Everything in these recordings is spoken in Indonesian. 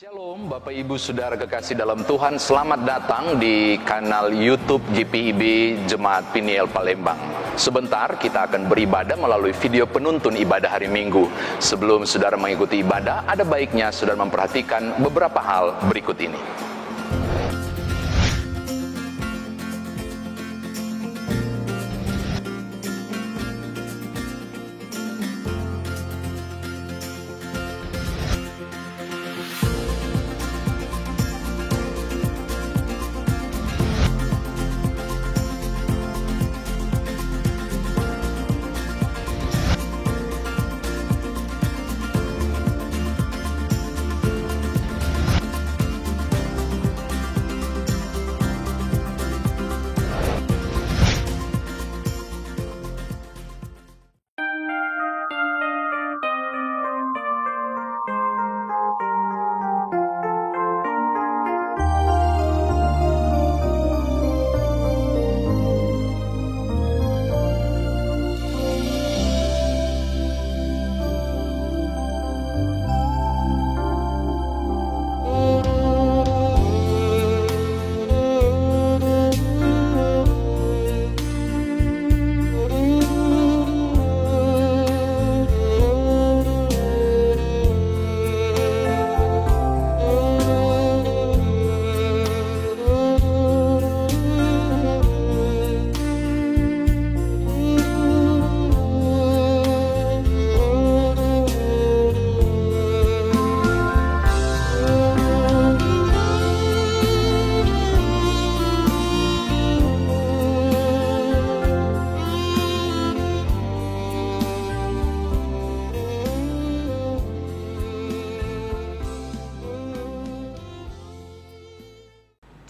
Shalom Bapak Ibu Saudara kekasih dalam Tuhan, selamat datang di kanal YouTube GPIB Jemaat Peniel Palembang. Sebentar kita akan beribadah melalui video penuntun ibadah hari Minggu. Sebelum saudara mengikuti ibadah, ada baiknya saudara memperhatikan beberapa hal berikut ini.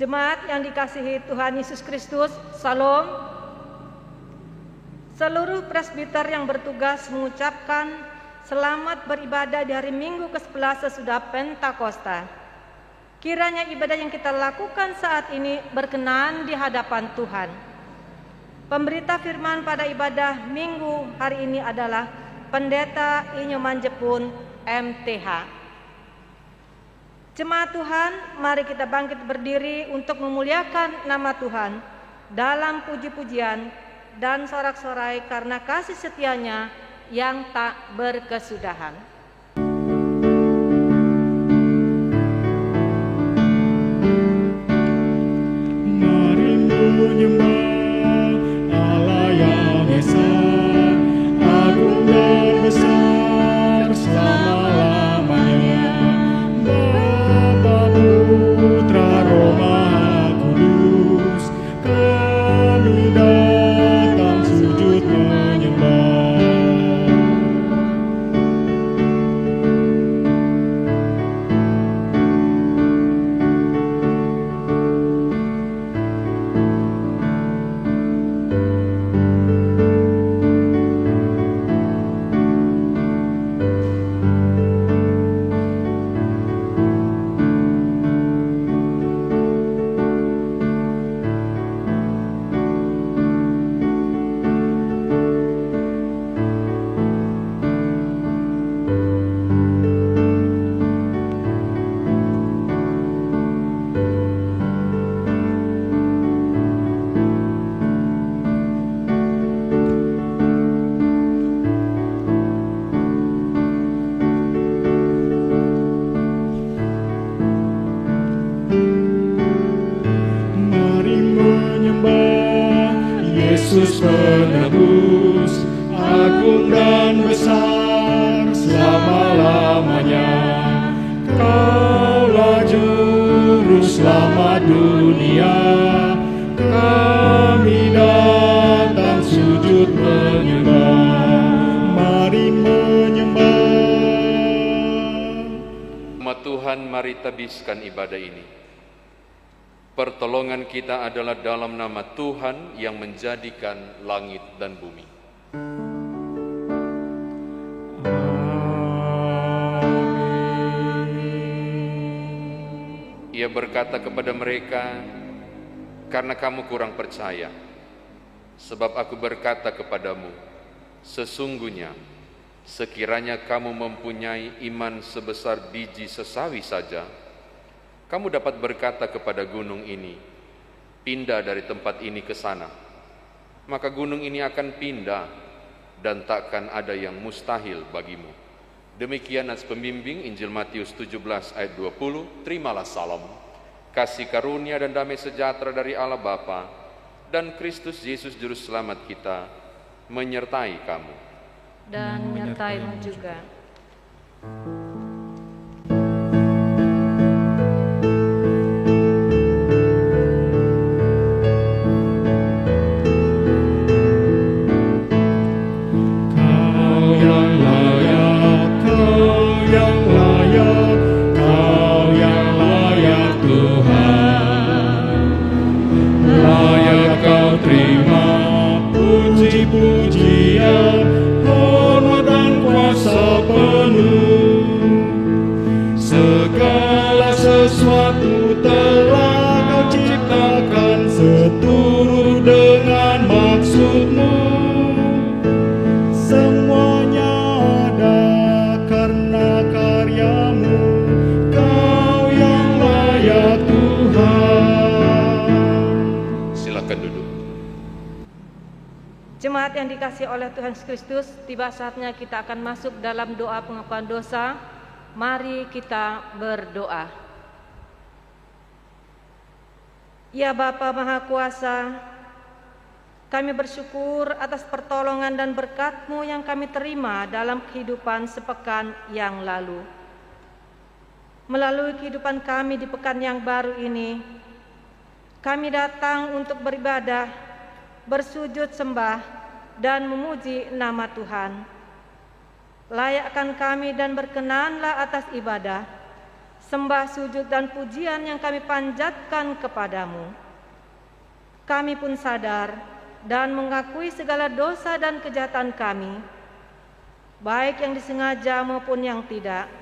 Jemaat yang dikasihi Tuhan Yesus Kristus, Salam. Seluruh presbiter yang bertugas mengucapkan selamat beribadah di hari Minggu ke-11 sesudah Pentakosta. Kiranya ibadah yang kita lakukan saat ini berkenan di hadapan Tuhan. Pemberita firman pada ibadah Minggu hari ini adalah Pendeta Inyoman Jepun, MTH. Jemaat Tuhan, mari kita bangkit berdiri untuk memuliakan nama Tuhan dalam puji-pujian dan sorak-sorai karena kasih setianya yang tak berkesudahan. Mari menyembah Allah yang Esa, agung dan besar selama-lamanya. Putra Roh Maha Kudus, kami datang sujud menyembah. Yesus penebus, agung dan besar selama-lamanya. Kaulah juru selamat dunia, kami datang sujud menyembah. Mari menyembah. Nama Tuhan, mari tabiskan ibadah ini. Pertolongan kita adalah dalam nama Tuhan yang menjadikan langit dan bumi. Ia berkata kepada mereka, karena kamu kurang percaya, sebab aku berkata kepadamu, sesungguhnya Sekiranya kamu mempunyai iman sebesar biji sesawi saja, kamu dapat berkata kepada gunung ini, pindah dari tempat ini ke sana. Maka gunung ini akan pindah, dan takkan ada yang mustahil bagimu. Demikian nas pembimbing Injil Matius 17 ayat 20. Terimalah salam, kasih karunia dan damai sejahtera dari Allah Bapa dan Kristus Yesus Juru Selamat kita menyertai kamu. Dan menyertaimu juga. Puji-pujian, hormat dan kuasa penuh. Segala sesuatu telah Kau ciptakan seturut dengan maksud-Mu. Semuanya ada karena karya-Mu. Kau yang layak Tuhan. Silakan duduk. Jemaat yang dikasihi oleh Tuhan Yesus Kristus, tiba saatnya kita akan masuk dalam doa pengakuan dosa. Mari kita berdoa. Ya Bapa Maha Kuasa, kami bersyukur atas pertolongan dan berkat-Mu yang kami terima dalam kehidupan sepekan yang lalu. Melalui kehidupan kami di pekan yang baru ini, kami datang untuk beribadah, bersujud sembah, dan memuji nama Tuhan. Layakkan kami dan berkenanlah atas ibadah, sembah, sujud, dan pujian yang kami panjatkan kepadamu. Kami pun sadar dan mengakui segala dosa dan kejahatan kami, baik yang disengaja maupun yang tidak,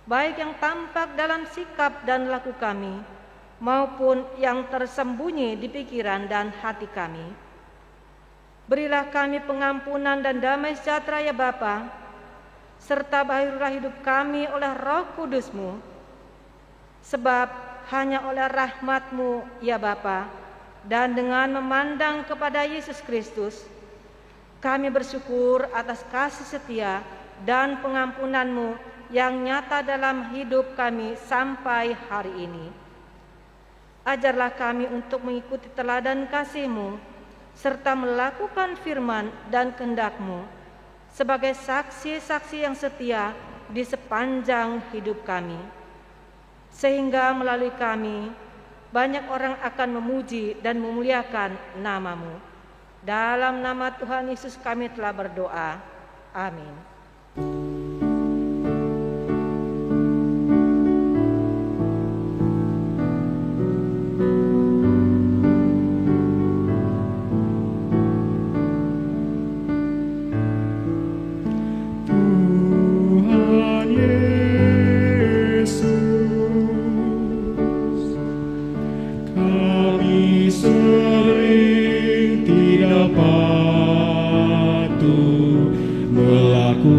baik yang tampak dalam sikap dan laku kami, maupun yang tersembunyi di pikiran dan hati kami. Berilah kami pengampunan dan damai sejahtera ya Bapa, serta bahagialah hidup kami oleh Roh Kudus-Mu, sebab hanya oleh rahmat-Mu ya Bapa, dan dengan memandang kepada Yesus Kristus, kami bersyukur atas kasih setia dan pengampunan-Mu yang nyata dalam hidup kami sampai hari ini. Ajarlah kami untuk mengikuti teladan kasih-Mu, serta melakukan firman dan kehendak-Mu sebagai saksi-saksi yang setia di sepanjang hidup kami, sehingga melalui kami banyak orang akan memuji dan memuliakan nama-Mu. Dalam nama Tuhan Yesus kami telah berdoa. Amin. Melakukan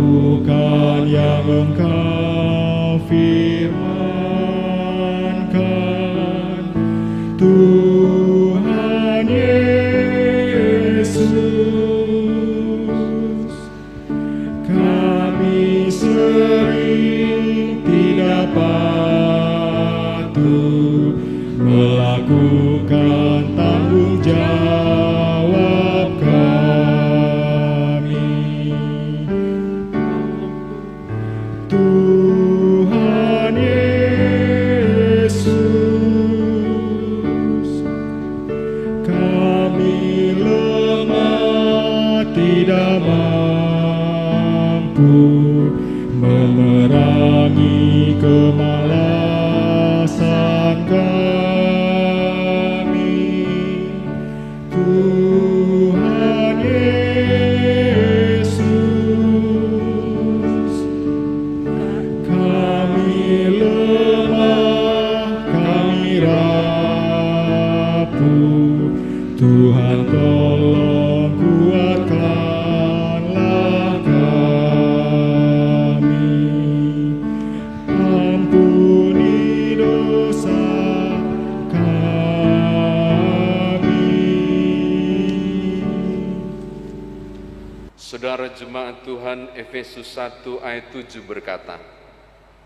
Saudara jemaat Tuhan, Efesus 1 ayat 7 berkata,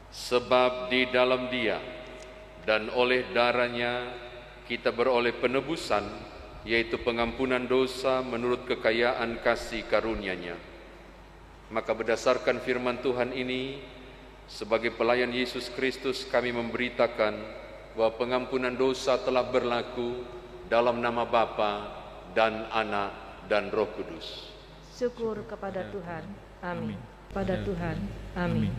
sebab di dalam Dia dan oleh darahnya kita beroleh penebusan, yaitu pengampunan dosa menurut kekayaan kasih karunia-Nya. Maka berdasarkan firman Tuhan ini, sebagai pelayan Yesus Kristus kami memberitakan bahwa pengampunan dosa telah berlaku dalam nama Bapa dan Anak dan Roh Kudus. Syukur kepada Tuhan. Amin. Pada Tuhan. Amin.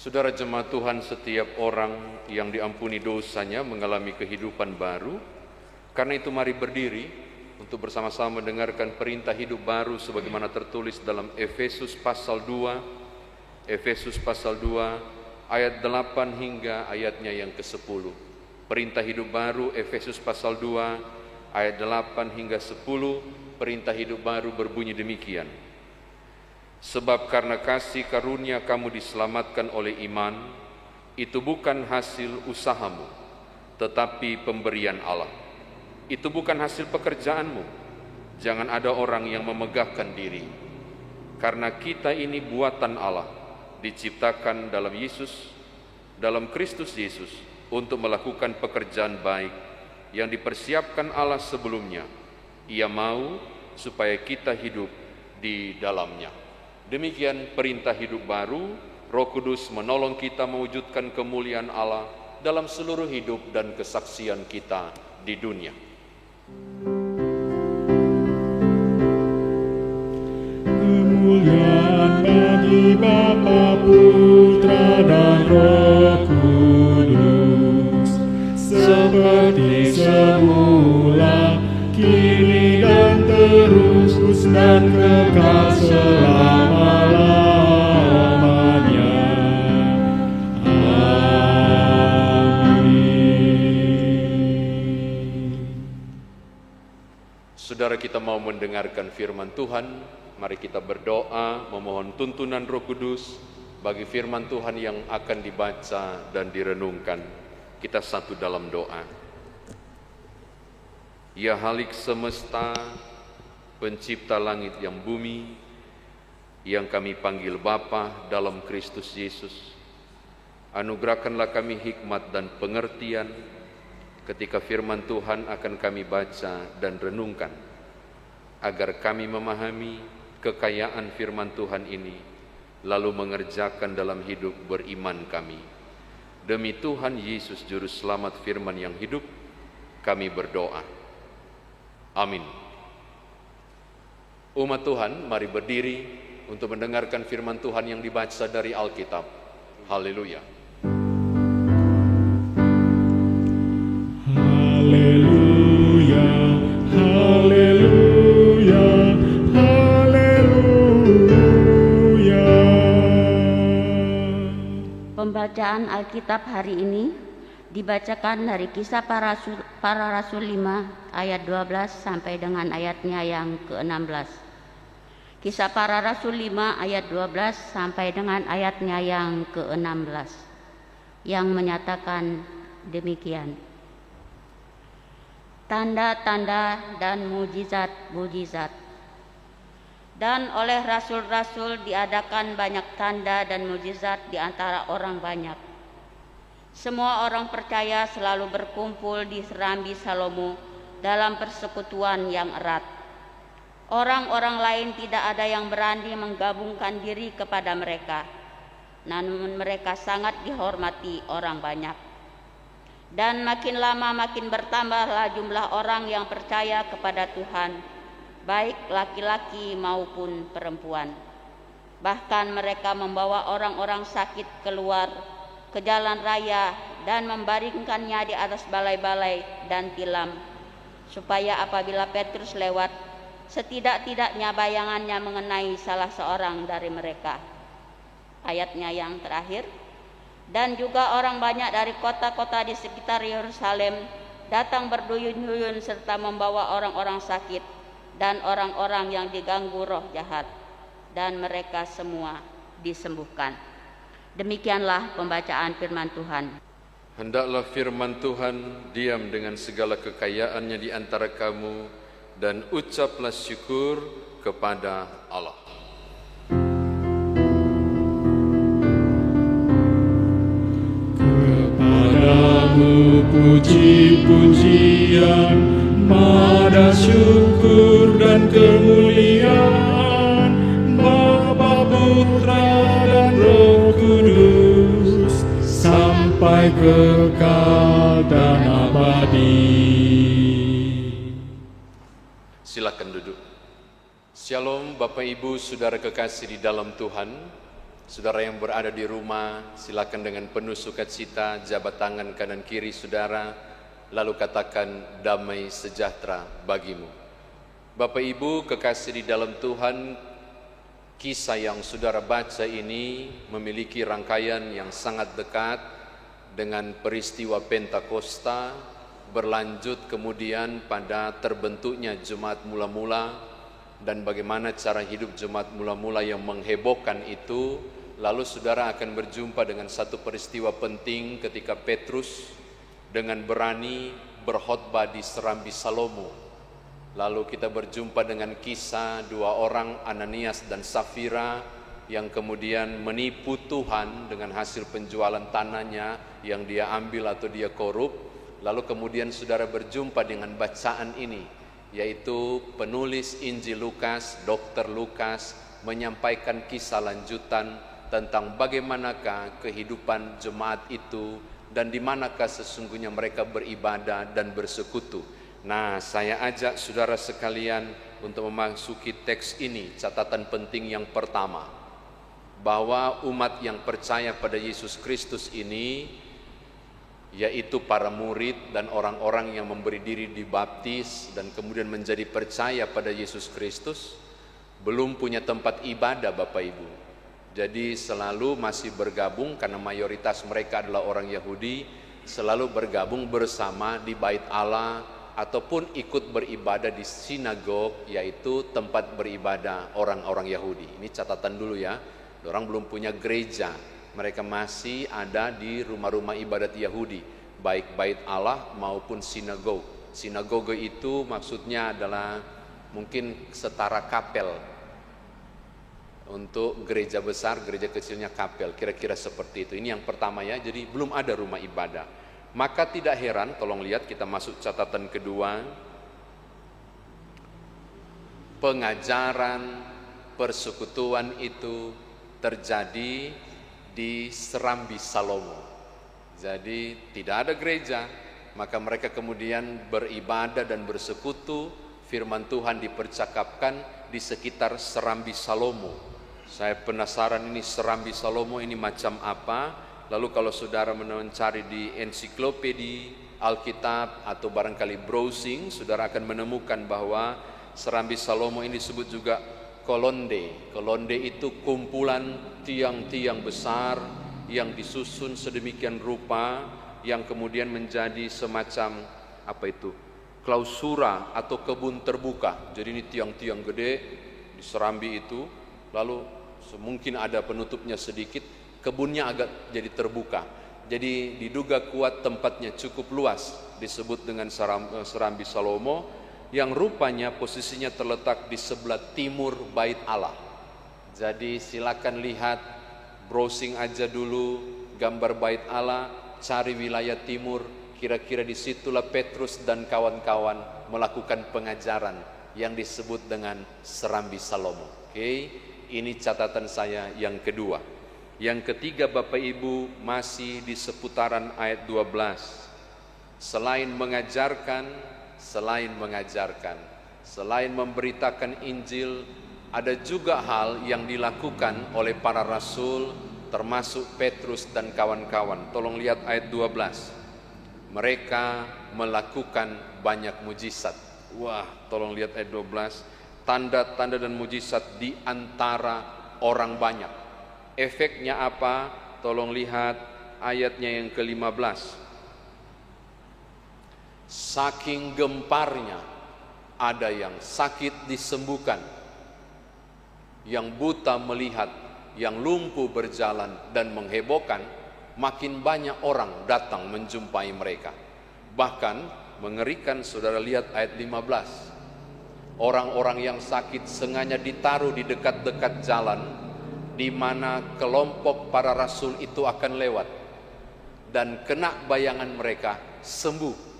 Saudara jemaat Tuhan, setiap orang yang diampuni dosanya mengalami kehidupan baru. Karena itu mari berdiri untuk bersama-sama mendengarkan perintah hidup baru sebagaimana tertulis dalam Efesus pasal 2, Efesus pasal 2 ayat 8 hingga ayatnya yang ke-10. Perintah hidup baru Efesus pasal 2 ayat 8 hingga 10, perintah hidup baru berbunyi demikian. Sebab karena kasih karunia kamu diselamatkan oleh iman, itu bukan hasil usahamu, tetapi pemberian Allah. Itu bukan hasil pekerjaanmu. Jangan ada orang yang memegahkan diri. Karena kita ini buatan Allah, diciptakan dalam Yesus, dalam Kristus Yesus, untuk melakukan pekerjaan baik yang dipersiapkan Allah sebelumnya. Ia mau supaya kita hidup di dalamnya. Demikian perintah hidup baru. Roh Kudus menolong kita mewujudkan kemuliaan Allah dalam seluruh hidup dan kesaksian kita di dunia. Kemuliaan bagi Bapa, Putra dan Roh Kudus, seperti semula, kini dan terus, dan kekal selama-lamanya. Amin. Saudara, kita mau mendengarkan firman Tuhan. Mari kita berdoa memohon tuntunan Roh Kudus bagi firman Tuhan yang akan dibaca dan direnungkan. Kita satu dalam doa. Ya Halik semesta, pencipta langit yang bumi, yang kami panggil Bapa dalam Kristus Yesus, anugerahkanlah kami hikmat dan pengertian ketika firman Tuhan akan kami baca dan renungkan, agar kami memahami kekayaan firman Tuhan ini, lalu mengerjakan dalam hidup beriman kami. Demi Tuhan Yesus Juru Selamat firman yang hidup, kami berdoa. Amin. Umat Tuhan, mari berdiri untuk mendengarkan firman Tuhan yang dibaca dari Alkitab. Haleluya. Haleluya, haleluya, haleluya. Pembacaan Alkitab hari ini dibacakan dari Kisah Para Rasul 5 ayat 12 sampai dengan ayatnya yang ke-16. Kisah Para Rasul 5 ayat 12 sampai dengan ayatnya yang ke-16 yang menyatakan demikian. Tanda-tanda dan mujizat-mujizat. Dan oleh rasul-rasul diadakan banyak tanda dan mujizat di antara orang banyak. Semua orang percaya selalu berkumpul di Serambi Salomo dalam persekutuan yang erat. Orang-orang lain tidak ada yang berani menggabungkan diri kepada mereka, namun mereka sangat dihormati orang banyak. Dan makin lama makin bertambahlah jumlah orang yang percaya kepada Tuhan, baik laki-laki maupun perempuan. Bahkan mereka membawa orang-orang sakit keluar ke jalan raya dan membaringkannya di atas balai-balai dan tilam, supaya apabila Petrus lewat, setidak-tidaknya bayangannya mengenai salah seorang dari mereka. Ayatnya yang terakhir, dan juga orang banyak dari kota-kota di sekitar Yerusalem datang berduyun-duyun serta membawa orang-orang sakit dan orang-orang yang diganggu roh jahat, dan mereka semua disembuhkan. Demikianlah pembacaan firman Tuhan. Hendaklah firman Tuhan diam dengan segala kekayaannya di antara kamu, dan ucaplah syukur kepada Allah. Kepadamu puji-pujian, mada syukur dan kemuliaan, Bapa, Putra dan Roh Kudus, sampai kekal dan abadi. Silakan duduk. Shalom Bapak Ibu, saudara kekasih di dalam Tuhan. Saudara yang berada di rumah, silakan dengan penuh sukacita jabat tangan kanan kiri saudara, lalu katakan damai sejahtera bagimu. Bapak Ibu kekasih di dalam Tuhan, kisah yang saudara baca ini memiliki rangkaian yang sangat dekat dengan peristiwa Pentakosta, berlanjut kemudian pada terbentuknya jemaat mula-mula dan bagaimana cara hidup jemaat mula-mula yang menghebohkan itu. Lalu saudara akan berjumpa dengan satu peristiwa penting ketika Petrus dengan berani berkhotbah di Serambi Salomo. Lalu kita berjumpa dengan kisah dua orang, Ananias dan Safira, yang kemudian menipu Tuhan dengan hasil penjualan tanahnya yang dia ambil atau dia korup. Lalu kemudian saudara berjumpa dengan bacaan ini, yaitu penulis Injil Lukas, Dr. Lukas, menyampaikan kisah lanjutan tentang bagaimanakah kehidupan jemaat itu dan di manakah sesungguhnya mereka beribadah dan bersekutu. Nah, saya ajak saudara sekalian untuk memasuki teks ini. Catatan penting yang pertama, bahwa umat yang percaya pada Yesus Kristus ini, yaitu para murid dan orang-orang yang memberi diri dibaptis dan kemudian menjadi percaya pada Yesus Kristus, belum punya tempat ibadah Bapak Ibu. Jadi selalu masih bergabung, karena mayoritas mereka adalah orang Yahudi, selalu bergabung bersama di bait Allah ataupun ikut beribadah di sinagog, yaitu tempat beribadah orang-orang Yahudi. Ini catatan dulu ya, orang belum punya gereja, mereka masih ada di rumah-rumah ibadat Yahudi, baik bait Allah maupun sinagog. Sinagoge itu maksudnya adalah mungkin setara kapel. Untuk gereja besar, gereja kecilnya kapel, kira-kira seperti itu. Ini yang pertama ya, jadi belum ada rumah ibadah. Maka tidak heran, tolong lihat, kita masuk catatan kedua. Pengajaran persekutuan itu terjadi di Serambi Salomo. Jadi tidak ada gereja, maka mereka kemudian beribadah dan bersekutu. Firman Tuhan dipercakapkan di sekitar Serambi Salomo. Saya penasaran ini Serambi Salomo ini macam apa. Lalu kalau saudara mencari di ensiklopedi Alkitab atau barangkali browsing, saudara akan menemukan bahwa Serambi Salomo ini disebut juga kolonde. Kolonde itu kumpulan tiang-tiang besar yang disusun sedemikian rupa, yang kemudian menjadi semacam apa itu, klausura atau kebun terbuka. Jadi ini tiang-tiang gede di Serambi itu, lalu mungkin ada penutupnya sedikit, kebunnya agak jadi terbuka. Jadi diduga kuat tempatnya cukup luas, disebut dengan Serambi Salomo, yang rupanya posisinya terletak di sebelah timur bait Allah. Jadi silakan lihat, browsing aja dulu gambar bait Allah, cari wilayah timur, kira-kira disitulah Petrus dan kawan-kawan melakukan pengajaran yang disebut dengan Serambi Salomo. Oke, ini catatan saya yang kedua. Yang ketiga Bapak Ibu, masih di seputaran ayat 12. Selain mengajarkan, selain memberitakan Injil, ada juga hal yang dilakukan oleh para rasul, termasuk Petrus dan kawan-kawan. Tolong lihat ayat 12. Mereka melakukan banyak mujizat. Wah, tolong lihat ayat 12. Tanda-tanda dan mujizat di antara orang banyak. Efeknya apa? Tolong lihat ayatnya yang ke-15. Saking gemparnya, ada yang sakit disembuhkan, yang buta melihat, yang lumpuh berjalan, dan menghebohkan. Makin banyak orang datang menjumpai mereka. Bahkan mengerikan, saudara lihat ayat 15. Orang-orang yang sakit sengaja ditaruh di dekat-dekat jalan, di mana kelompok para rasul itu akan lewat, dan kena bayangan mereka sembuh.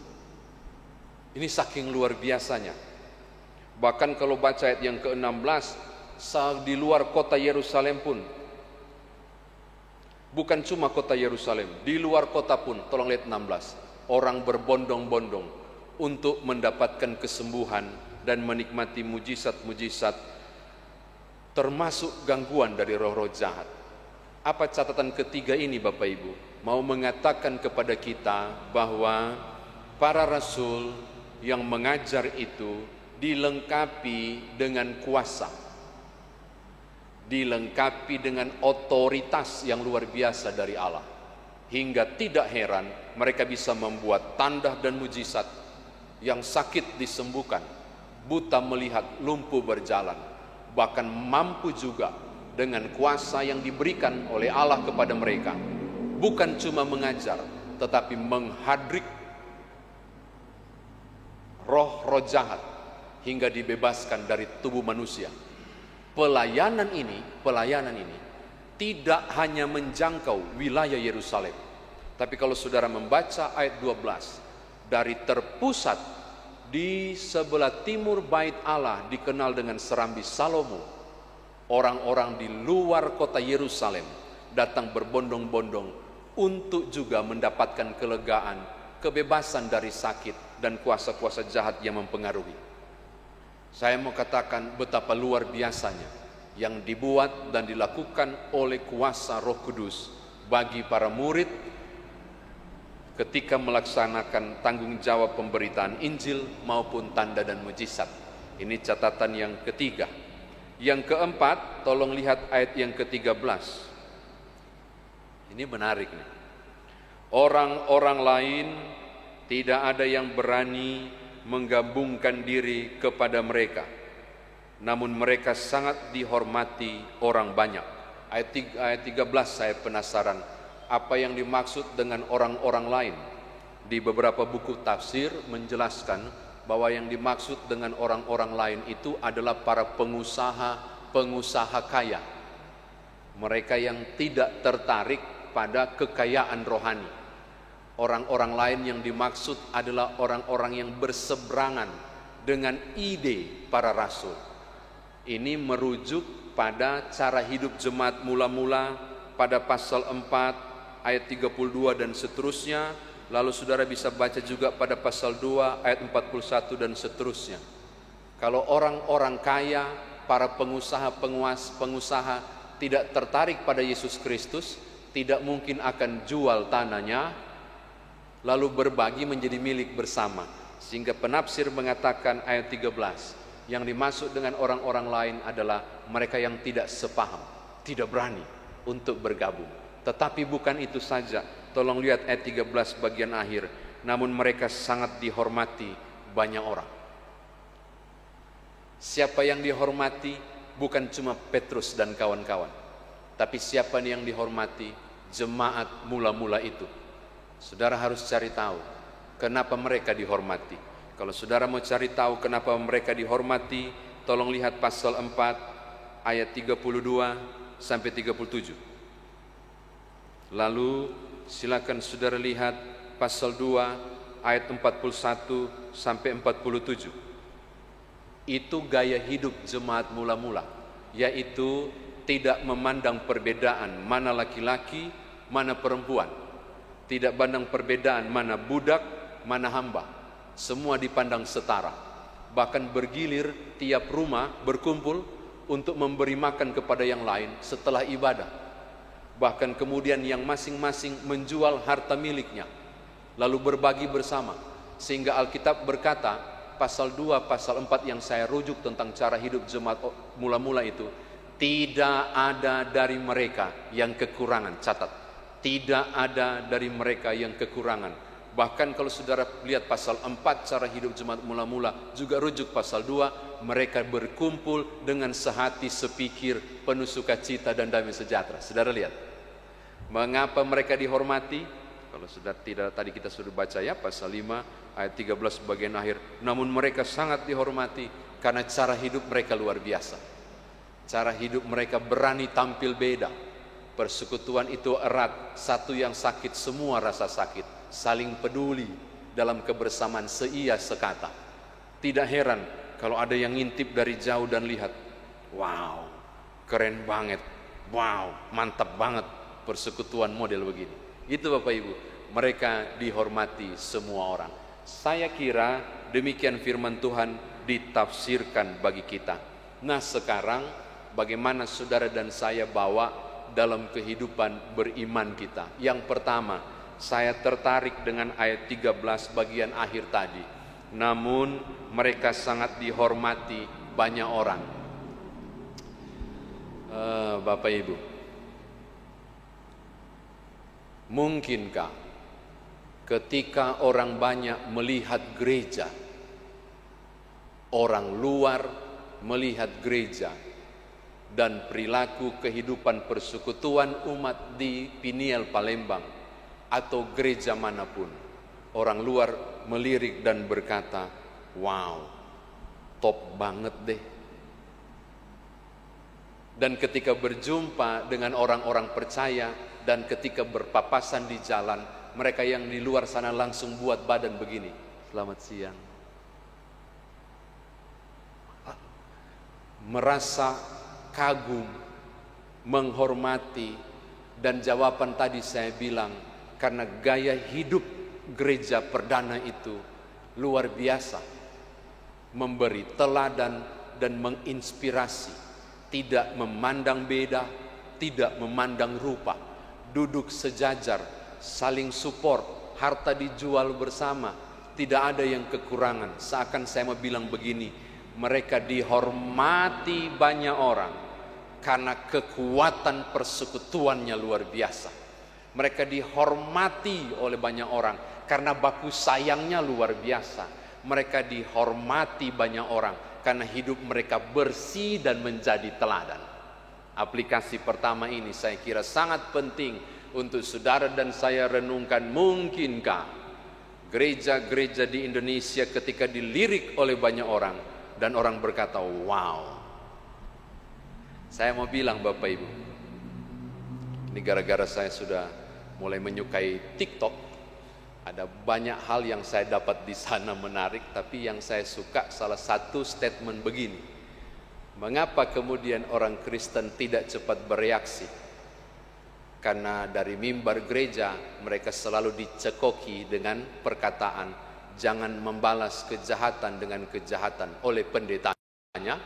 Ini saking luar biasanya. Bahkan kalau baca ayat yang ke-16, di luar kota Yerusalem pun, bukan cuma kota Yerusalem, di luar kota pun, tolong lihat 16, orang berbondong-bondong untuk mendapatkan kesembuhan dan menikmati mujizat-mujizat, termasuk gangguan dari roh-roh jahat. Apa catatan ketiga ini Bapak Ibu? Mau mengatakan kepada kita bahwa para rasul yang mengajar itu dilengkapi dengan kuasa, dilengkapi dengan otoritas yang luar biasa dari Allah, hingga tidak heran mereka bisa membuat tanda dan mujizat, yang sakit disembuhkan, buta melihat, lumpuh berjalan, bahkan mampu juga dengan kuasa yang diberikan oleh Allah kepada mereka, bukan cuma mengajar, tetapi menghadrik roh-roh jahat hingga dibebaskan dari tubuh manusia. Pelayanan ini tidak hanya menjangkau wilayah Yerusalem, tapi kalau saudara membaca ayat 12, dari terpusat di sebelah timur bait Allah dikenal dengan Serambi Salomo, orang-orang di luar kota Yerusalem datang berbondong-bondong untuk juga mendapatkan kelegaan, kebebasan dari sakit dan kuasa-kuasa jahat yang mempengaruhi. Saya mau katakan betapa luar biasanya yang dibuat dan dilakukan oleh kuasa Roh Kudus bagi para murid ketika melaksanakan tanggung jawab pemberitaan Injil maupun tanda dan mujizat. Ini catatan yang ketiga. Yang keempat, tolong lihat ayat yang ke-13. Ini menarik nih. Orang-orang lain tidak ada yang berani menggabungkan diri kepada mereka, namun mereka sangat dihormati orang banyak. Ayat 13 saya penasaran, apa yang dimaksud dengan orang-orang lain? Di beberapa buku tafsir menjelaskan bahwa yang dimaksud dengan orang-orang lain itu adalah para pengusaha kaya. Mereka yang tidak tertarik pada kekayaan rohani. Orang-orang lain yang dimaksud adalah orang-orang yang berseberangan dengan ide para rasul. Ini merujuk pada cara hidup jemaat mula-mula pada pasal 4 ayat 32 dan seterusnya. Lalu saudara bisa baca juga pada pasal 2 ayat 41 dan seterusnya. Kalau orang-orang kaya, para pengusaha tidak tertarik pada Yesus Kristus, tidak mungkin akan jual tanahnya lalu berbagi menjadi milik bersama. Sehingga penafsir mengatakan ayat 13, yang dimaksud dengan orang-orang lain adalah mereka yang tidak sepaham, tidak berani untuk bergabung. Tetapi bukan itu saja. Tolong lihat ayat 13 bagian akhir. Namun mereka sangat dihormati banyak orang. Siapa yang dihormati? Bukan cuma Petrus dan kawan-kawan, tapi siapa yang dihormati? Jemaat mula-mula itu. Saudara harus cari tahu kenapa mereka dihormati. Kalau saudara mau cari tahu kenapa mereka dihormati, tolong lihat pasal 4 ayat 32 sampai 37. Lalu silakan saudara lihat pasal 2 ayat 41 sampai 47. Itu gaya hidup jemaat mula-mula, yaitu tidak memandang perbedaan mana laki-laki, mana perempuan. Tidak pandang perbedaan mana budak, mana hamba. Semua dipandang setara. Bahkan bergilir tiap rumah berkumpul untuk memberi makan kepada yang lain setelah ibadah. Bahkan kemudian yang masing-masing menjual harta miliknya, lalu berbagi bersama. Sehingga Alkitab berkata, pasal 2, pasal 4 yang saya rujuk tentang cara hidup jemaat mula-mula itu, tidak ada dari mereka yang kekurangan. Catat, tidak ada dari mereka yang kekurangan. Bahkan kalau saudara lihat pasal 4 cara hidup jemaat mula-mula, juga rujuk pasal 2, mereka berkumpul dengan sehati sepikir, penuh sukacita dan damai sejahtera. Saudara lihat, mengapa mereka dihormati? Kalau saudara tidak, tadi kita sudah baca ya pasal 5 ayat 13 bagian akhir. Namun mereka sangat dihormati karena cara hidup mereka luar biasa. Cara hidup mereka berani tampil beda. Persekutuan itu erat, satu yang sakit semua rasa sakit, saling peduli dalam kebersamaan seia sekata. Tidak heran kalau ada yang ngintip dari jauh dan lihat, wow, keren banget, wow, mantap banget persekutuan model begini. Itu Bapak Ibu, mereka dihormati semua orang. Saya kira demikian firman Tuhan ditafsirkan bagi kita. Nah sekarang bagaimana saudara dan saya bawa dalam kehidupan beriman kita? Yang pertama, saya tertarik dengan ayat 13 bagian akhir tadi. Namun mereka sangat dihormati banyak orang. Bapak Ibu, mungkinkah ketika orang banyak melihat gereja, orang luar melihat gereja, dan perilaku kehidupan persekutuan umat di Piniel Palembang atau gereja manapun, orang luar melirik dan berkata, wow, top banget deh. Dan ketika berjumpa dengan orang-orang percaya dan ketika berpapasan di jalan, mereka yang di luar sana langsung buat badan begini, selamat siang. Merasa kagum, menghormati, dan jawaban tadi saya bilang, karena gaya hidup gereja perdana itu luar biasa, memberi teladan dan menginspirasi, tidak memandang beda, tidak memandang rupa, duduk sejajar, saling support, harta dijual bersama, tidak ada yang kekurangan. Seakan saya mau bilang begini, mereka dihormati banyak orang karena kekuatan persekutuannya luar biasa. Mereka dihormati oleh banyak orang karena baku sayangnya luar biasa. Mereka dihormati banyak orang karena hidup mereka bersih dan menjadi teladan. Aplikasi pertama ini saya kira sangat penting untuk saudara dan saya renungkan. Mungkinkah gereja-gereja di Indonesia ketika dilirik oleh banyak orang dan orang berkata, wow. Saya mau bilang Bapak Ibu, ini gara-gara saya sudah mulai menyukai TikTok, ada banyak hal yang saya dapat di sana menarik, tapi yang saya suka salah satu statement begini. Mengapa kemudian orang Kristen tidak cepat bereaksi? Karena dari mimbar gereja mereka selalu dicekoki dengan perkataan, jangan membalas kejahatan dengan kejahatan oleh pendetanya.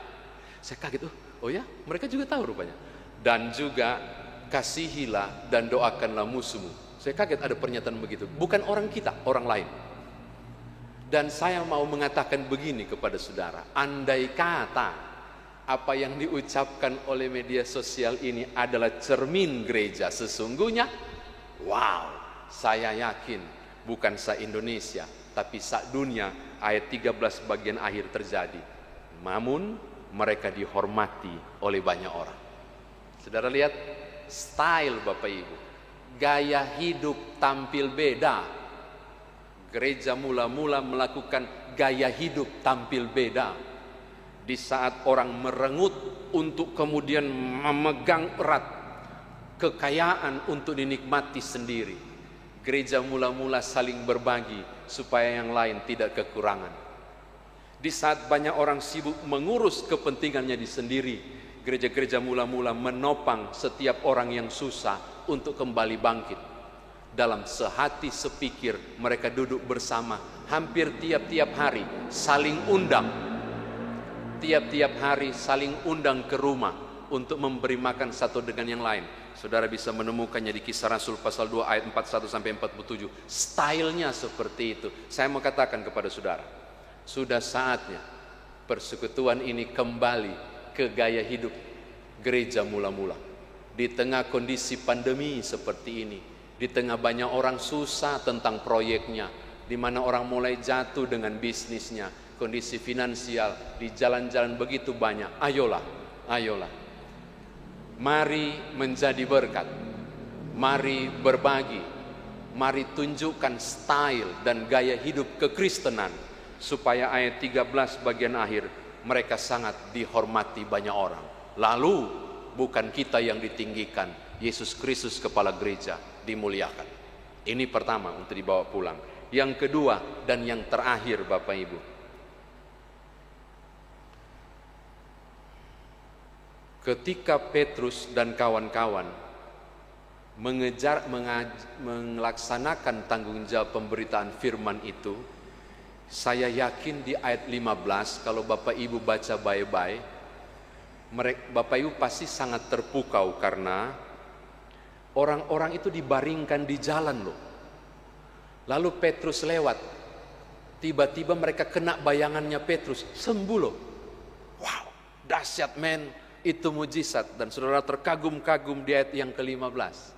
Saya kaget, oh ya, mereka juga tahu rupanya. Dan juga kasihilah dan doakanlah musuhmu. Saya kaget ada pernyataan begitu. Bukan orang kita, orang lain. Dan saya mau mengatakan begini kepada saudara, andai kata apa yang diucapkan oleh media sosial ini adalah cermin gereja sesungguhnya, wow, saya yakin bukan se-Indonesia, tapi se-dunia ayat 13 bagian akhir terjadi. Namun mereka dihormati oleh banyak orang. Saudara lihat style Bapak Ibu, gaya hidup tampil beda. Gereja mula-mula melakukan gaya hidup tampil beda. Di saat orang merengut untuk kemudian memegang erat kekayaan untuk dinikmati sendiri. Gereja mula-mula saling berbagi supaya yang lain tidak kekurangan. Di saat banyak orang sibuk mengurus kepentingannya di sendiri, gereja-gereja mula-mula menopang setiap orang yang susah untuk kembali bangkit. Dalam sehati sepikir mereka duduk bersama, hampir tiap-tiap hari saling undang. Tiap-tiap hari saling undang ke rumah untuk memberi makan satu dengan yang lain. Saudara bisa menemukannya di Kisah Rasul pasal 2 ayat 41-47. Stylenya seperti itu. Saya mau katakan kepada saudara, sudah saatnya persekutuan ini kembali ke gaya hidup gereja mula-mula. Di tengah kondisi pandemi seperti ini, di tengah banyak orang susah tentang proyeknya, di mana orang mulai jatuh dengan bisnisnya, kondisi finansial, di jalan-jalan begitu banyak. Ayolah, ayolah. Mari menjadi berkat, mari berbagi, mari tunjukkan style dan gaya hidup kekristenan, supaya ayat 13 bagian akhir, mereka sangat dihormati banyak orang. Lalu bukan kita yang ditinggikan, Yesus Kristus kepala gereja dimuliakan. Ini pertama untuk dibawa pulang. Yang kedua dan yang terakhir Bapak Ibu, ketika Petrus dan kawan-kawan melaksanakan tanggung jawab pemberitaan firman itu, saya yakin di ayat 15 kalau Bapak Ibu baca baik-baik, Bapak Ibu pasti sangat terpukau karena orang-orang itu dibaringkan di jalan loh. Lalu Petrus lewat, tiba-tiba mereka kena bayangannya Petrus, sembuh loh. Wow, dahsyat men. Itu mujizat, dan saudara terkagum-kagum di ayat yang ke-15.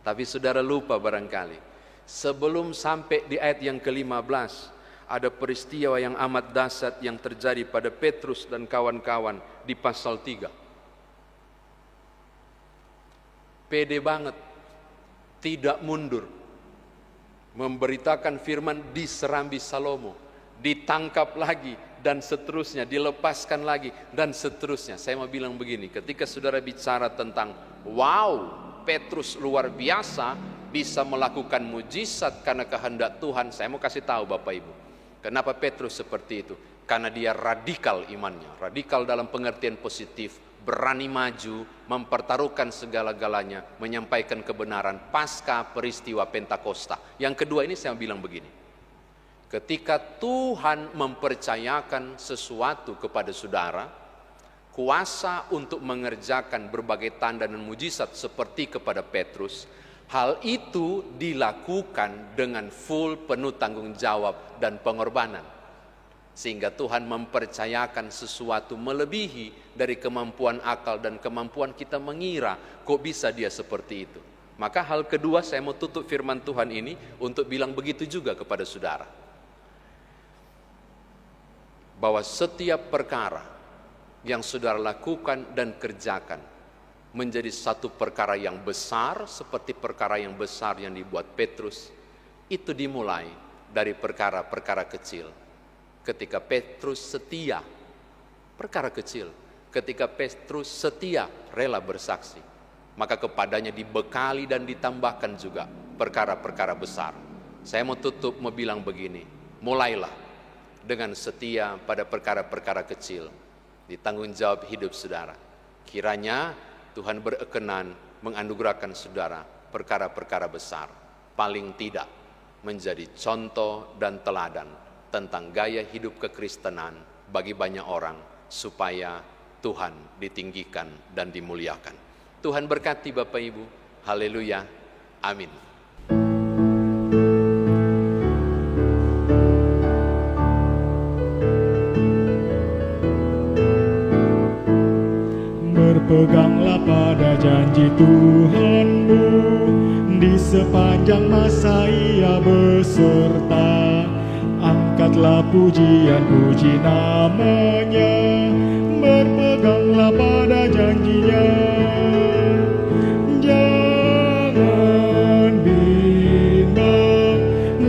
Tapi saudara lupa barangkali, sebelum sampai di ayat yang ke-15, ada peristiwa yang amat dahsyat yang terjadi pada Petrus dan kawan-kawan di pasal 3. Pede banget, tidak mundur, memberitakan firman di Serambi Salomo, ditangkap lagi, dan seterusnya, dilepaskan lagi, dan seterusnya. Saya mau bilang begini, ketika saudara bicara tentang wow, Petrus luar biasa, bisa melakukan mujizat karena kehendak Tuhan, saya mau kasih tahu Bapak Ibu, kenapa Petrus seperti itu? Karena dia radikal imannya, radikal dalam pengertian positif, berani maju, mempertaruhkan segala-galanya, menyampaikan kebenaran pasca peristiwa Pentakosta. Yang kedua ini saya bilang begini, ketika Tuhan mempercayakan sesuatu kepada saudara, kuasa untuk mengerjakan berbagai tanda dan mujizat seperti kepada Petrus, hal itu dilakukan dengan full, penuh tanggung jawab dan pengorbanan. Sehingga Tuhan mempercayakan sesuatu melebihi dari kemampuan akal dan kemampuan kita mengira kok bisa dia seperti itu. Maka hal kedua saya mau tutup firman Tuhan ini untuk bilang begitu juga kepada saudara, bahwa setiap perkara yang saudara lakukan dan kerjakan menjadi satu perkara yang besar, seperti perkara yang besar yang dibuat Petrus, itu dimulai dari perkara-perkara kecil. Ketika Petrus setia, perkara kecil, ketika Petrus setia rela bersaksi, maka kepadanya dibekali dan ditambahkan juga perkara-perkara besar. Saya mau tutup mau bilang begini, mulailah dengan setia pada perkara-perkara kecil, ditanggung jawab hidup saudara. Kiranya Tuhan berkenan menganugerahkan saudara perkara-perkara besar, paling tidak menjadi contoh dan teladan tentang gaya hidup kekristenan bagi banyak orang, supaya Tuhan ditinggikan dan dimuliakan. Tuhan berkati Bapak Ibu. Haleluya. Amin. Berpeganglah pada janji Tuhanmu, di sepanjang masa Ia beserta. Angkatlah pujian-puji nama-Nya, berpeganglah pada janji-Nya. Jangan bimbang,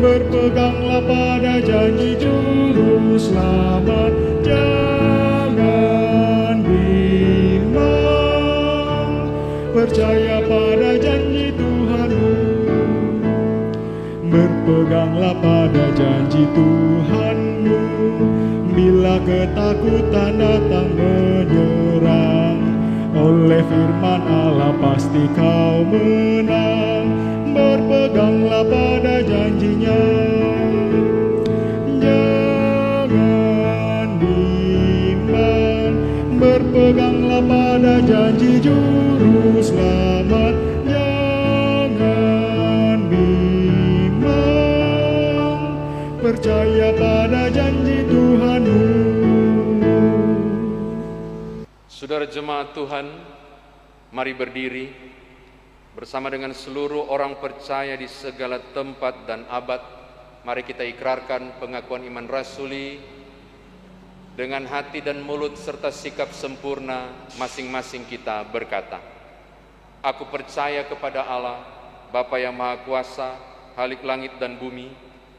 berpeganglah pada janji Juru Selamat. Jangan bimbang, percaya pada janji Tuhanmu. berpeganglah pada janji Tuhanmu. Bila ketakutan datang menyerang, oleh firman Allah pasti kau menang. Berpeganglah pada janjinya, jangan bimbang. Berpeganglah pada janji Juru Selamat, jangan bimbang. Percaya pada janji Tuhanmu. Saudara jemaat Tuhan, mari berdiri bersama dengan seluruh orang percaya di segala tempat dan abad. Mari kita ikrarkan pengakuan iman rasuli dengan hati dan mulut serta sikap sempurna. Masing-masing kita berkata, aku percaya kepada Allah, Bapa yang Maha Kuasa, Khalik langit dan bumi,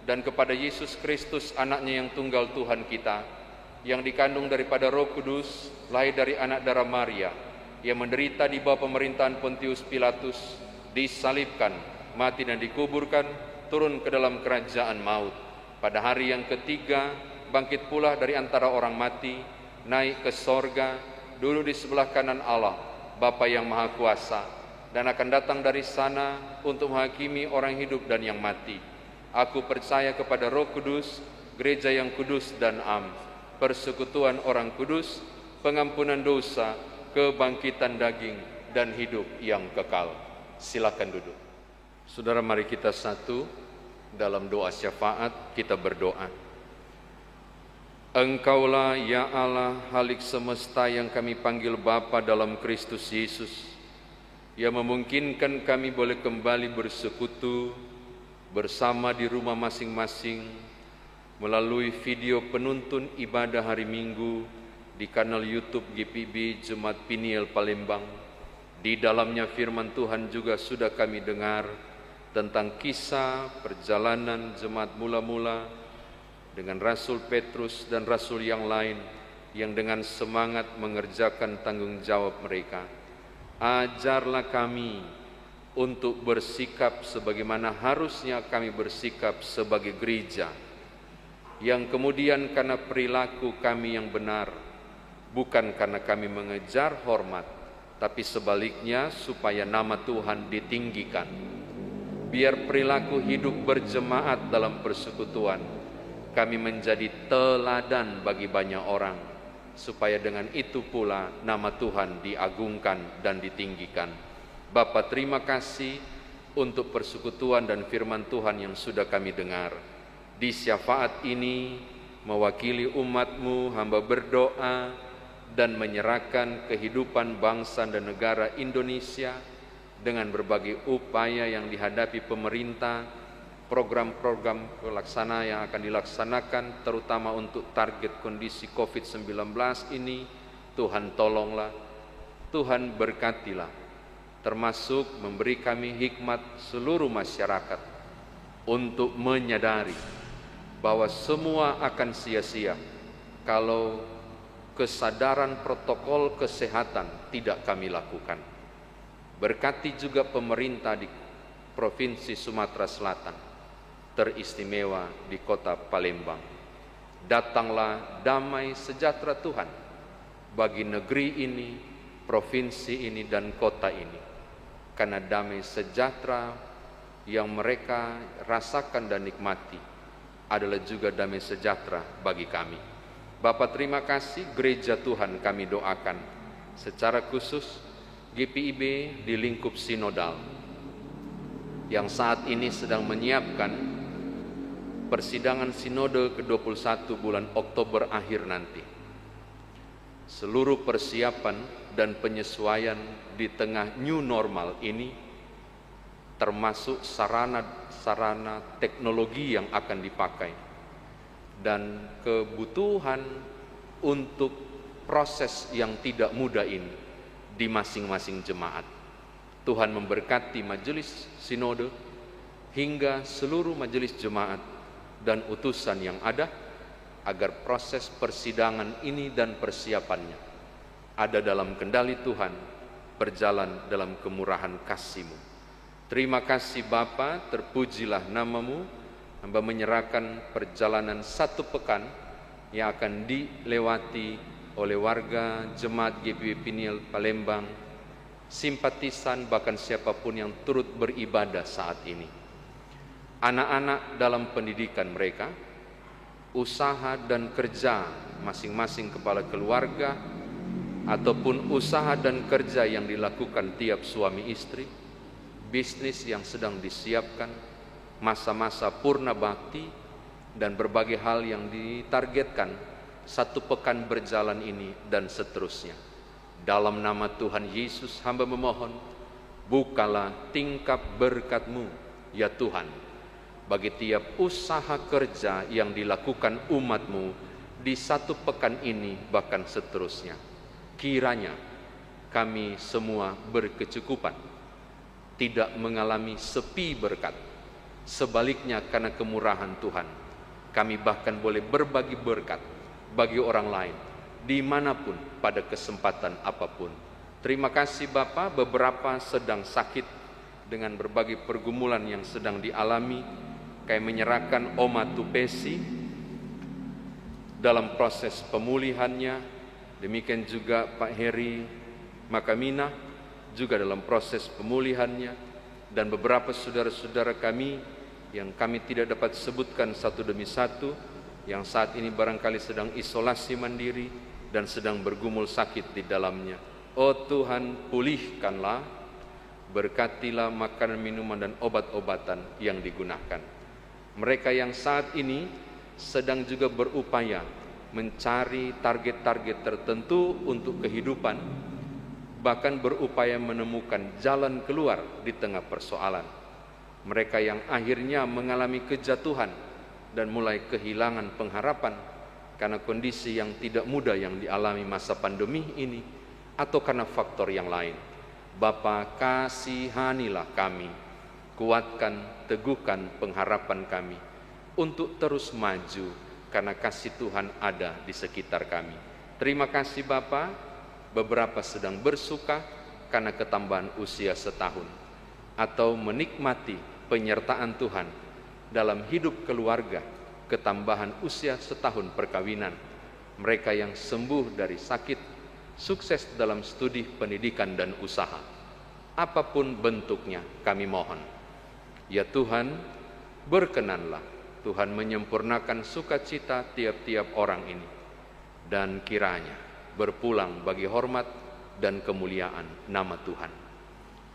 dan kepada Yesus Kristus, anaknya yang tunggal Tuhan kita, yang dikandung daripada Roh Kudus, lahir dari anak darah Maria, yang menderita di bawah pemerintahan Pontius Pilatus, disalibkan, mati dan dikuburkan, turun ke dalam kerajaan maut. Pada hari yang ketiga, bangkit pula dari antara orang mati, naik ke sorga, duduk di sebelah kanan Allah, Bapa yang Maha Kuasa, dan akan datang dari sana untuk menghakimi orang hidup dan yang mati. Aku percaya kepada Roh Kudus, gereja yang kudus dan am, persekutuan orang kudus, pengampunan dosa, kebangkitan daging, dan hidup yang kekal. Silakan duduk. Saudara, mari kita satu dalam doa syafaat. Kita berdoa. Engkaulah ya Allah, Khalik semesta yang kami panggil Bapa dalam Kristus Yesus, yang memungkinkan kami boleh kembali bersekutu bersama di rumah masing-masing melalui video penuntun ibadah hari Minggu di kanal YouTube GPIB Jemaat Piniel Palembang. Di dalamnya firman Tuhan juga sudah kami dengar tentang kisah perjalanan jemaat mula-mula dengan Rasul Petrus dan Rasul yang lain yang dengan semangat mengerjakan tanggung jawab mereka. Ajarlah kami untuk bersikap sebagaimana harusnya kami bersikap sebagai gereja, yang kemudian karena perilaku kami yang benar, bukan karena kami mengejar hormat, tapi sebaliknya supaya nama Tuhan ditinggikan. Biar perilaku hidup berjemaat dalam persekutuan kami menjadi teladan bagi banyak orang, supaya dengan itu pula nama Tuhan diagungkan dan ditinggikan. Bapa, terima kasih untuk persekutuan dan firman Tuhan yang sudah kami dengar. Di syafaat ini mewakili umat-Mu, hamba berdoa dan menyerahkan kehidupan bangsa dan negara Indonesia dengan berbagai upaya yang dihadapi pemerintah, program-program pelaksana yang akan dilaksanakan terutama untuk target kondisi COVID-19 ini. Tuhan tolonglah, Tuhan berkatilah, termasuk memberi kami hikmat seluruh masyarakat untuk menyadari bahwa semua akan sia-sia kalau kesadaran protokol kesehatan tidak kami lakukan. Berkati juga pemerintah di Provinsi Sumatera Selatan, teristimewa di kota Palembang. Datanglah damai sejahtera Tuhan bagi negeri ini, provinsi ini, dan kota ini. Karena damai sejahtera yang mereka rasakan dan nikmati adalah juga damai sejahtera bagi kami. Bapa, terima kasih, gereja Tuhan kami doakan secara khusus GPIB di lingkup sinodal yang saat ini sedang menyiapkan persidangan sinode ke-21 bulan Oktober akhir nanti. Seluruh persiapan dan penyesuaian di tengah new normal ini, termasuk sarana teknologi yang akan dipakai dan kebutuhan untuk proses yang tidak mudah ini di masing-masing jemaat. Tuhan memberkati majelis sinode hingga seluruh majelis jemaat dan utusan yang ada, agar proses persidangan ini dan persiapannya ada dalam kendali Tuhan, berjalan dalam kemurahan kasih-Mu. Terima kasih Bapa, terpujilah nama-Mu, hamba menyerahkan perjalanan 1 pekan yang akan dilewati oleh warga jemaat GPIB Peniel Palembang, simpatisan, bahkan siapapun yang turut beribadah saat ini. Anak-anak dalam pendidikan mereka, usaha dan kerja masing-masing kepala keluarga, ataupun usaha dan kerja yang dilakukan tiap suami istri, bisnis yang sedang disiapkan, masa-masa purna bakti, dan berbagai hal yang ditargetkan 1 pekan berjalan ini dan seterusnya. Dalam nama Tuhan Yesus hamba memohon, bukalah tingkap berkat-Mu ya Tuhan bagi tiap usaha kerja yang dilakukan umat-Mu di 1 pekan ini bahkan seterusnya. Kiranya kami semua berkecukupan, tidak mengalami sepi berkat. Sebaliknya karena kemurahan Tuhan, kami bahkan boleh berbagi berkat bagi orang lain dimanapun pada kesempatan apapun. Terima kasih Bapa, beberapa sedang sakit dengan berbagai pergumulan yang sedang dialami. Kami menyerahkan Oma Tupesi dalam proses pemulihannya, demikian juga Pak Heri Makamina juga dalam proses pemulihannya, dan beberapa saudara-saudara kami yang kami tidak dapat sebutkan satu demi satu, yang saat ini barangkali sedang isolasi mandiri dan sedang bergumul sakit di dalamnya. Oh Tuhan, pulihkanlah, berkatilah makanan, minuman, dan obat-obatan yang digunakan. Mereka yang saat ini sedang juga berupaya mencari target-target tertentu untuk kehidupan, bahkan berupaya menemukan jalan keluar di tengah persoalan. Mereka yang akhirnya mengalami kejatuhan dan mulai kehilangan pengharapan karena kondisi yang tidak mudah yang dialami masa pandemi ini, atau karena faktor yang lain. Bapa, kasihanilah kami, kuatkan, teguhkan pengharapan kami untuk terus maju karena kasih Tuhan ada di sekitar kami. Terima kasih Bapa, beberapa sedang bersuka karena ketambahan usia 1 tahun, atau menikmati penyertaan Tuhan dalam hidup keluarga, ketambahan usia 1 tahun perkawinan. Mereka yang sembuh dari sakit, sukses dalam studi pendidikan dan usaha, apapun bentuknya kami mohon. Ya Tuhan, berkenanlah Tuhan menyempurnakan sukacita tiap-tiap orang ini, dan kiranya berpulang bagi hormat dan kemuliaan nama Tuhan.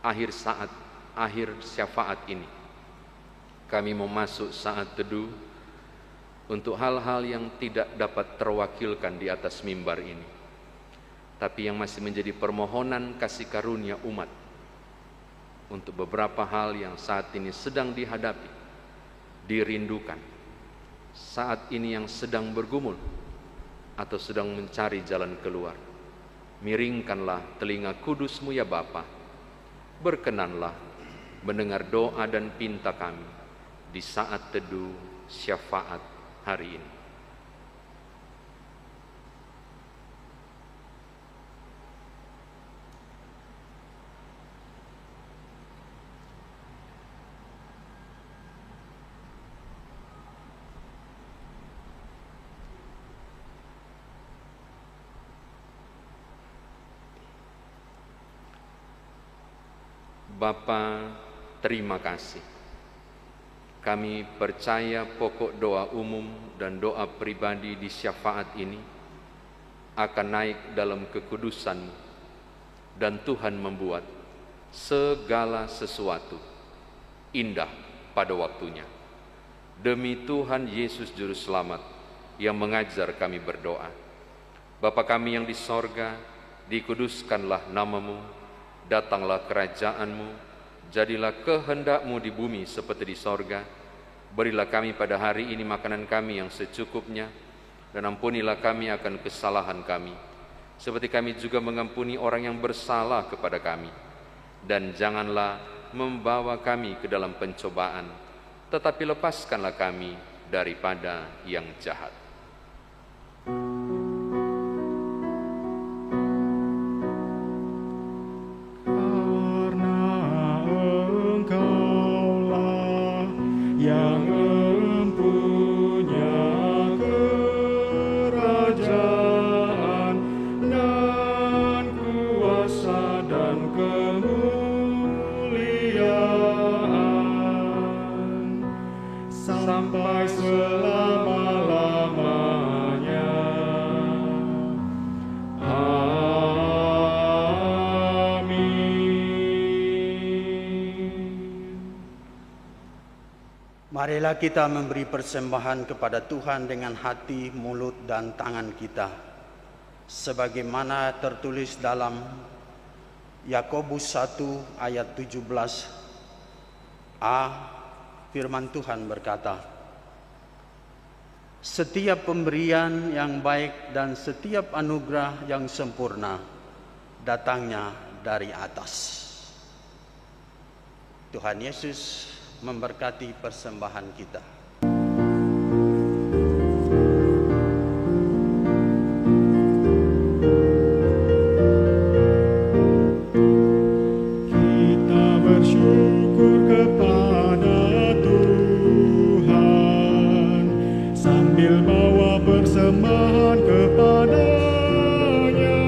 Akhir saat, akhir syafaat ini, kami mau masuk saat teduh untuk hal-hal yang tidak dapat terwakilkan di atas mimbar ini, tapi yang masih menjadi permohonan kasih karunia umat untuk beberapa hal yang saat ini sedang dihadapi, dirindukan, saat ini yang sedang bergumul atau sedang mencari jalan keluar. Miringkanlah telinga kudus-Mu ya Bapa, berkenanlah mendengar doa dan pinta kami di saat teduh syafaat hari ini. Bapa, terima kasih. Kami percaya pokok doa umum dan doa pribadi di syafaat ini akan naik dalam kekudusan-Mu, dan Tuhan membuat segala sesuatu indah pada waktunya. Demi Tuhan Yesus Juru Selamat yang mengajar kami berdoa. Bapa kami yang di sorga, dikuduskanlah nama-Mu, datanglah kerajaan-Mu, jadilah kehendak-Mu di bumi seperti di sorga. Berilah kami pada hari ini makanan kami yang secukupnya, dan ampunilah kami akan kesalahan kami, seperti kami juga mengampuni orang yang bersalah kepada kami. Dan janganlah membawa kami ke dalam pencobaan, tetapi lepaskanlah kami daripada yang jahat. Karena Engkaulah yang Marilah kita memberi persembahan kepada Tuhan dengan hati, mulut, dan tangan kita, sebagaimana tertulis dalam Yakobus 1 ayat 17a. Firman Tuhan berkata, "Setiap pemberian yang baik dan setiap anugerah yang sempurna datangnya dari atas." Tuhan Yesus memberkati persembahan kita. Kita bersyukur kepada Tuhan sambil bawa persembahan kepada-Nya,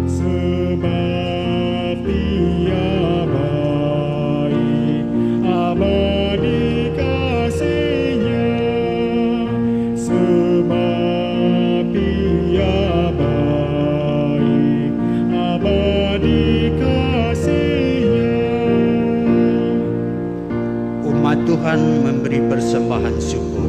sebab Dia baik, abadi kasih-Nya, sebab Dia baik, abadi kasih-Nya. Umat Tuhan memberi persembahan syukur.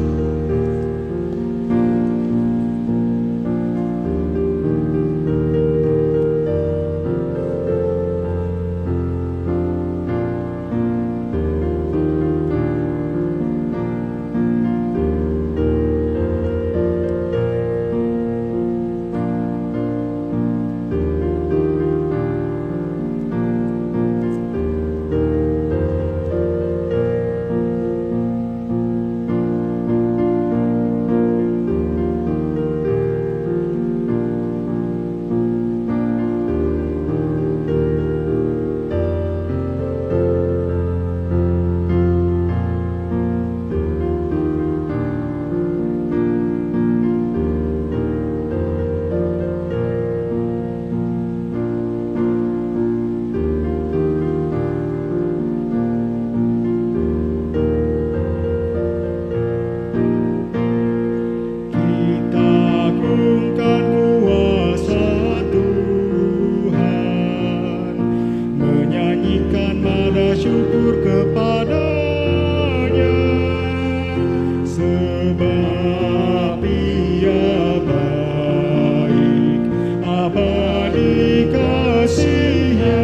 Kita agungkan kuasa Tuhan, menyanyikan nada syukur kepada-Nya, sebab Dia baik, abadi kasih-Nya,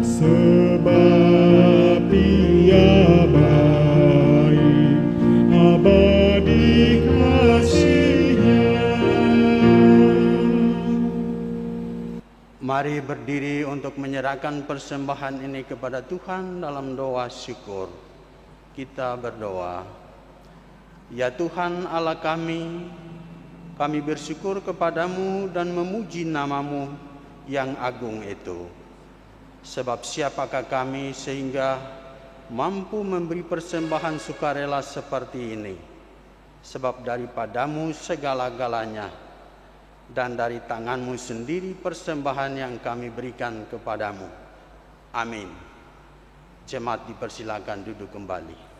sebab Dia baik, abadi kasih-Nya. Mari berdiri untuk menyerahkan persembahan ini kepada Tuhan dalam doa syukur. Kita berdoa. Ya Tuhan Allah kami bersyukur kepadamu dan memuji nama-Mu yang agung itu. Sebab siapakah kami sehingga mampu memberi persembahan sukarela seperti ini? Sebab daripada-Mu segala-galanya, dan dari tangan-Mu sendiri persembahan yang kami berikan kepadamu. Amin. Jemaat dipersilakan duduk kembali.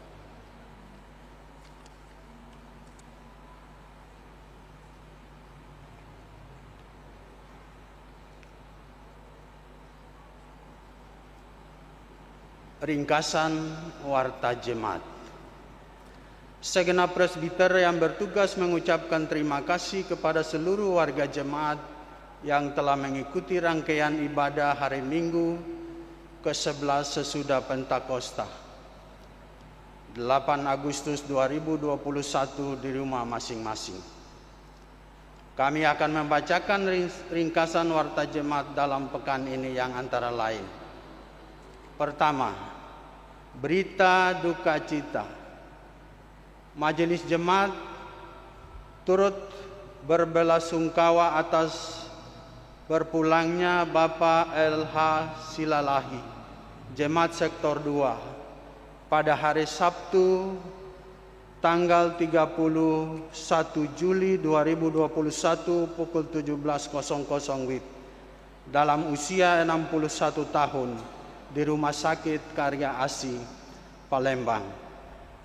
Ringkasan warta jemaat. Segenap presbiter yang bertugas mengucapkan terima kasih kepada seluruh warga jemaat yang telah mengikuti rangkaian ibadah hari Minggu ke-11 sesudah Pentakosta 8 Agustus 2021 di rumah masing-masing. Kami akan membacakan ringkasan warta jemaat dalam pekan ini yang antara lain. Pertama, berita duka cita. Majelis Jemaat turut berbelasungkawa atas berpulangnya Bapak LH Silalahi, Jemaat Sektor 2, pada hari Sabtu tanggal 31 Juli 2021 pukul 17.00 WIB dalam usia 61 tahun di Rumah Sakit Karya Asi, Palembang.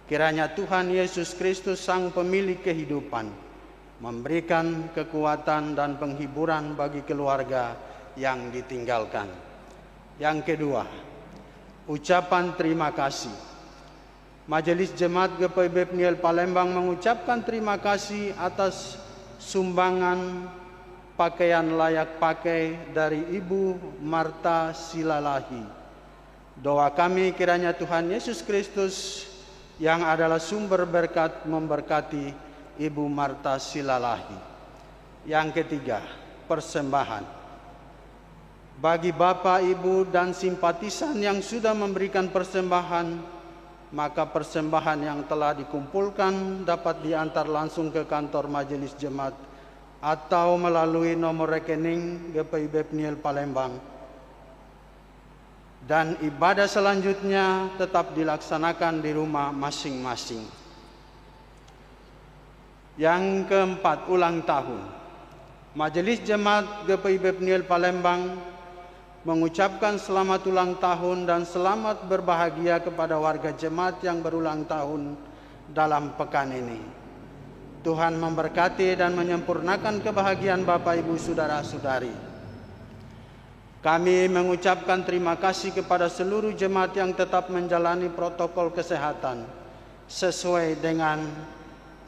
Kiranya Tuhan Yesus Kristus Sang Pemilik Kehidupan memberikan kekuatan dan penghiburan bagi keluarga yang ditinggalkan. Yang kedua, ucapan terima kasih. Majelis Jemaat GPIB PNIL Palembang mengucapkan terima kasih atas sumbangan pakaian layak pakai dari Ibu Marta Silalahi. Doa kami kiranya Tuhan Yesus Kristus yang adalah sumber berkat memberkati Ibu Marta Silalahi. Yang ketiga, persembahan. Bagi Bapak, Ibu, dan simpatisan yang sudah memberikan persembahan, maka persembahan yang telah dikumpulkan dapat diantar langsung ke kantor Majelis Jemaat atau melalui nomor rekening GPIB PNIL Palembang. Dan ibadah selanjutnya tetap dilaksanakan di rumah masing-masing. Yang keempat, ulang tahun. Majelis Jemaat GPIB PNIL Palembang mengucapkan selamat ulang tahun dan selamat berbahagia kepada warga jemaat yang berulang tahun dalam pekan ini. Tuhan memberkati dan menyempurnakan kebahagiaan Bapak, Ibu, Saudara-saudari. Kami mengucapkan terima kasih kepada seluruh jemaat yang tetap menjalani protokol kesehatan sesuai dengan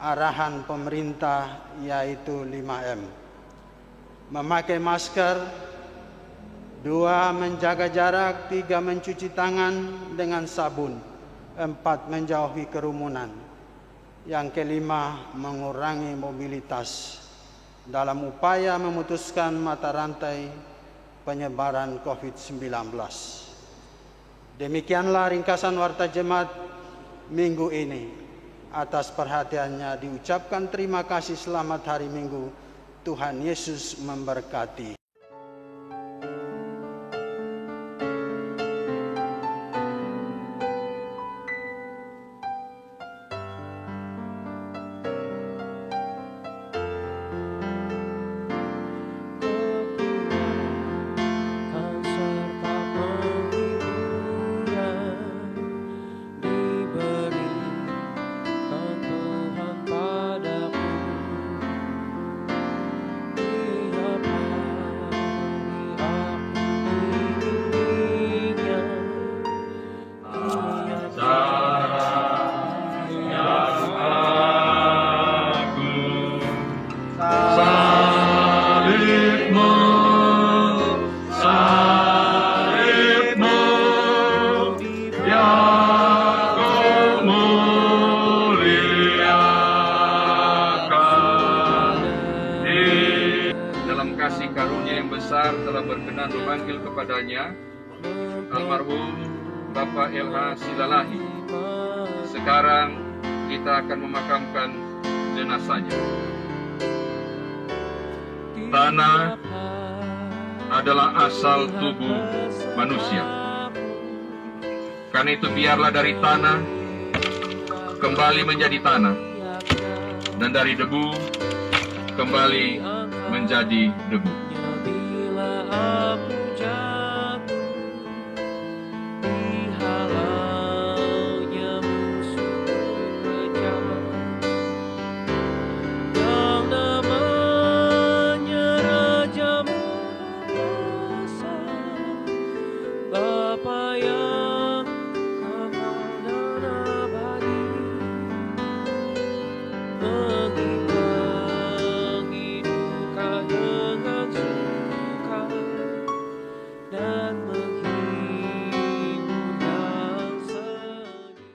arahan pemerintah, yaitu 5M. Memakai masker, 2. Menjaga jarak, 3. Mencuci tangan dengan sabun, 4. Menjauhi kerumunan. Yang kelima, mengurangi mobilitas dalam upaya memutuskan mata rantai penyebaran COVID-19. Demikianlah ringkasan Warta Jemaat minggu ini. Atas perhatiannya diucapkan terima kasih. Selamat hari Minggu. Tuhan Yesus memberkati. Telah berkenan memanggil kepadanya almarhum Bapak LH Silalahi. Sekarang kita akan memakamkan jenazahnya. Tanah adalah asal tubuh manusia. Karena itu biarlah dari tanah kembali menjadi tanah, dan dari debu kembali menjadi debu. Aku jatuh dihalaunya musuh kejam yang namanya Raja Musa, Bapa yang kekal dan abadi, mengimbangi duka dengan suka dan menghibur yang sedih.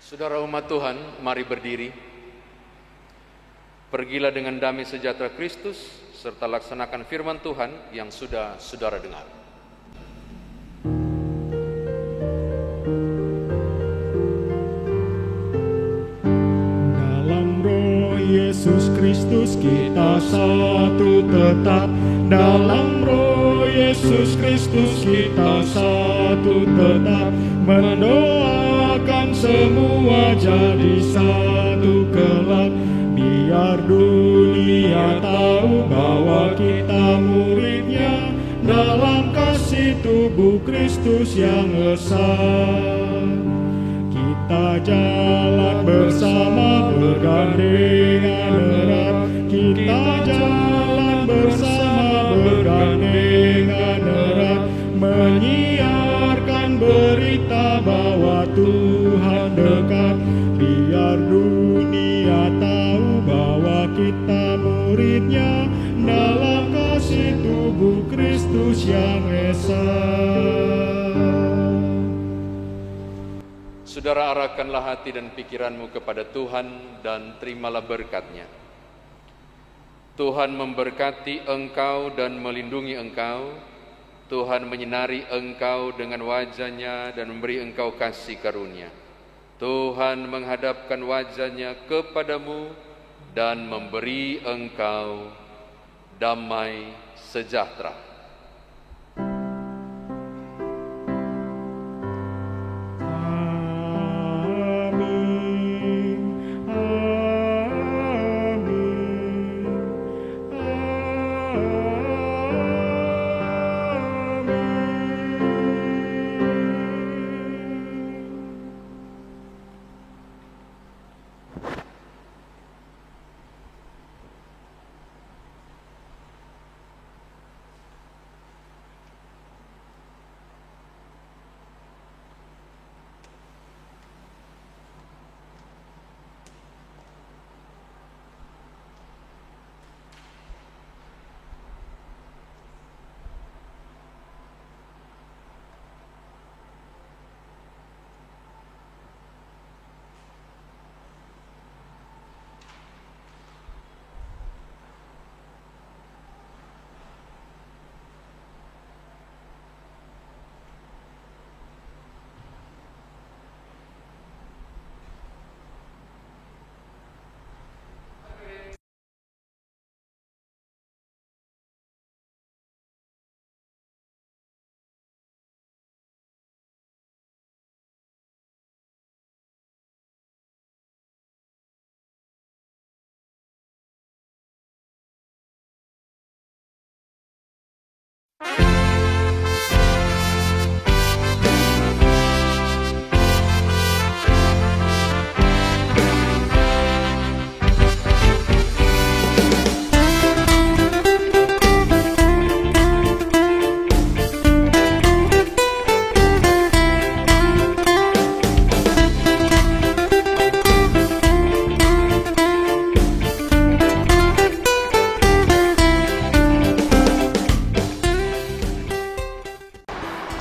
Saudara umat Tuhan, mari berdiri. Pergilah dengan damai sejahtera Kristus, serta laksanakan firman Tuhan yang sudah saudara dengar. Yesus Kristus kita satu tetap, dalam Roh Yesus Kristus kita satu tetap, mendoakan semua jadi satu kelak, biar dunia tahu bahwa kita muridnya, dalam kasih tubuh Kristus yang esa. Kita jalan bersama bergandengan erat, kita jalan bersama bergandengan erat, yang esa. Saudara, arahkanlah hati dan pikiranmu kepada Tuhan dan terimalah berkat-Nya. Tuhan memberkati engkau dan melindungi engkau. Tuhan menyinari engkau dengan wajah-Nya dan memberi engkau kasih karunia. Tuhan menghadapkan wajah-Nya kepadamu dan memberi engkau damai sejahtera.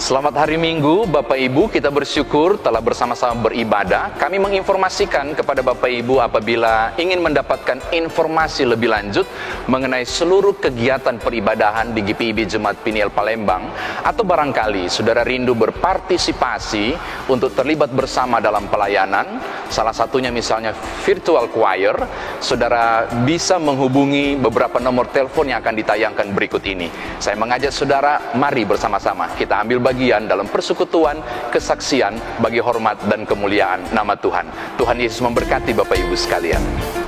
Selamat hari Minggu, Bapak Ibu, kita bersyukur telah bersama-sama beribadah. Kami menginformasikan kepada Bapak Ibu apabila ingin mendapatkan informasi lebih lanjut mengenai seluruh kegiatan peribadahan di GPIB Jemaat Piniel Palembang, atau barangkali saudara rindu berpartisipasi untuk terlibat bersama dalam pelayanan, salah satunya misalnya virtual choir, saudara bisa menghubungi beberapa nomor telepon yang akan ditayangkan berikut ini. Saya mengajak saudara, mari bersama-sama kita ambil bagian dalam persekutuan kesaksian bagi hormat dan kemuliaan nama Tuhan. Tuhan Yesus memberkati Bapak Ibu sekalian.